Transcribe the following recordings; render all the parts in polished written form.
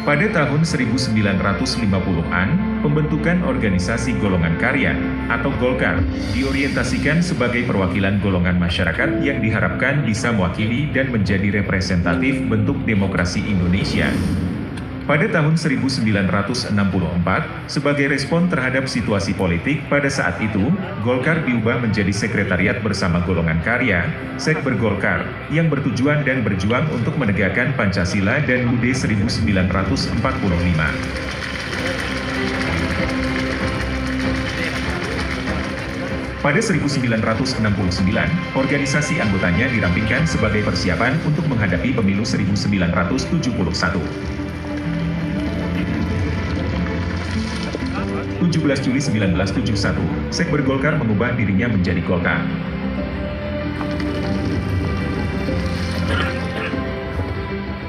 Pada tahun 1950-an, pembentukan organisasi golongan karya, atau Golkar, diorientasikan sebagai perwakilan golongan masyarakat yang diharapkan bisa mewakili dan menjadi representatif bentuk demokrasi Indonesia. Pada tahun 1964, sebagai respon terhadap situasi politik pada saat itu, Golkar diubah menjadi Sekretariat Bersama Golongan Karya, Sekber Golkar, yang bertujuan dan berjuang untuk menegakkan Pancasila dan UUD 1945. Pada 1969, organisasi anggotanya dirampingkan sebagai persiapan untuk menghadapi pemilu 1971. 17 Juli 1971, Sekber Golkar mengubah dirinya menjadi Golkar.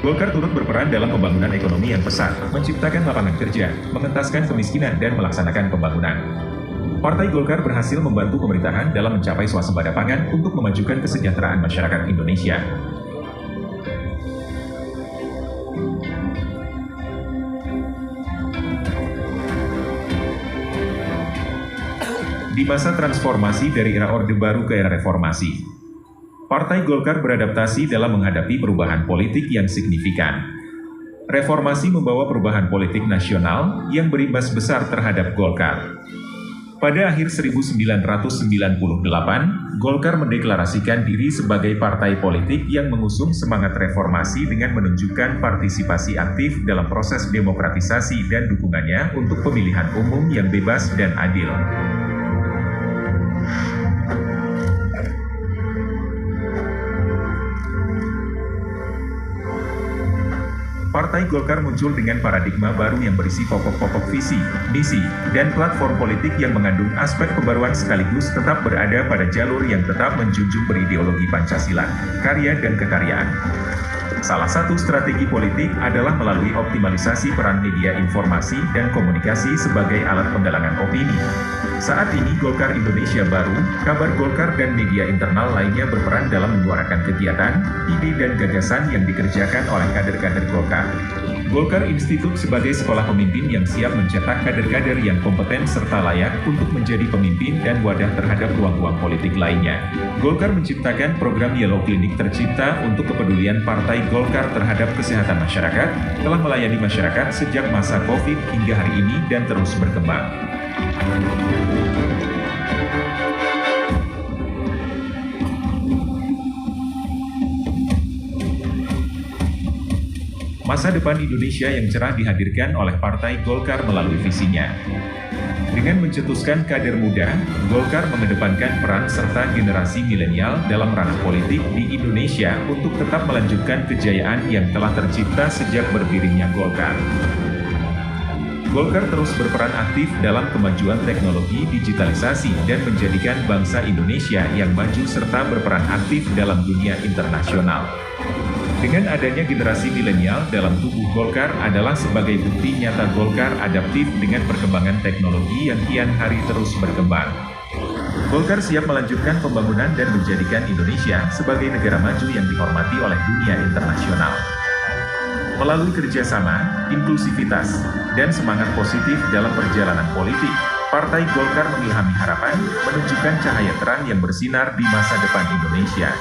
Golkar turut berperan dalam pembangunan ekonomi yang pesat, menciptakan lapangan kerja, mengentaskan kemiskinan, dan melaksanakan pembangunan. Partai Golkar berhasil membantu pemerintahan dalam mencapai swasembada pangan untuk memajukan kesejahteraan masyarakat Indonesia. Di masa transformasi dari era Orde Baru ke era reformasi, Partai Golkar beradaptasi dalam menghadapi perubahan politik yang signifikan. Reformasi membawa perubahan politik nasional yang berimbas besar terhadap Golkar. Pada akhir 1998, Golkar mendeklarasikan diri sebagai partai politik yang mengusung semangat reformasi dengan menunjukkan partisipasi aktif dalam proses demokratisasi dan dukungannya untuk pemilihan umum yang bebas dan adil. Partai Golkar muncul dengan paradigma baru yang berisi pokok-pokok visi, misi, dan platform politik yang mengandung aspek pembaruan sekaligus tetap berada pada jalur yang tetap menjunjung berideologi Pancasila, karya dan kekaryaan. Salah satu strategi politik adalah melalui optimalisasi peran media informasi dan komunikasi sebagai alat penggalangan opini. Saat ini Golkar Indonesia Baru, Kabar Golkar dan media internal lainnya berperan dalam menyuarakan kegiatan, ide dan gagasan yang dikerjakan oleh kader-kader Golkar. Golkar Institute sebagai sekolah pemimpin yang siap mencetak kader-kader yang kompeten serta layak untuk menjadi pemimpin dan wadah terhadap ruang-ruang politik lainnya. Golkar menciptakan program Yellow Clinic tercipta untuk kepedulian Partai Golkar terhadap kesehatan masyarakat, telah melayani masyarakat sejak masa COVID hingga hari ini dan terus berkembang. Masa depan Indonesia yang cerah dihadirkan oleh Partai Golkar melalui visinya. Dengan mencetuskan kader muda, Golkar mengedepankan peran serta generasi milenial dalam ranah politik di Indonesia untuk tetap melanjutkan kejayaan yang telah tercipta sejak berdirinya Golkar. Golkar terus berperan aktif dalam kemajuan teknologi digitalisasi dan menjadikan bangsa Indonesia yang maju serta berperan aktif dalam dunia internasional. Dengan adanya generasi milenial dalam tubuh Golkar adalah sebagai bukti nyata Golkar adaptif dengan perkembangan teknologi yang kian hari terus berkembang. Golkar siap melanjutkan pembangunan dan menjadikan Indonesia sebagai negara maju yang dihormati oleh dunia internasional. Melalui kerjasama, inklusivitas, dan semangat positif dalam perjalanan politik, Partai Golkar mengilhami harapan, menunjukkan cahaya terang yang bersinar di masa depan Indonesia.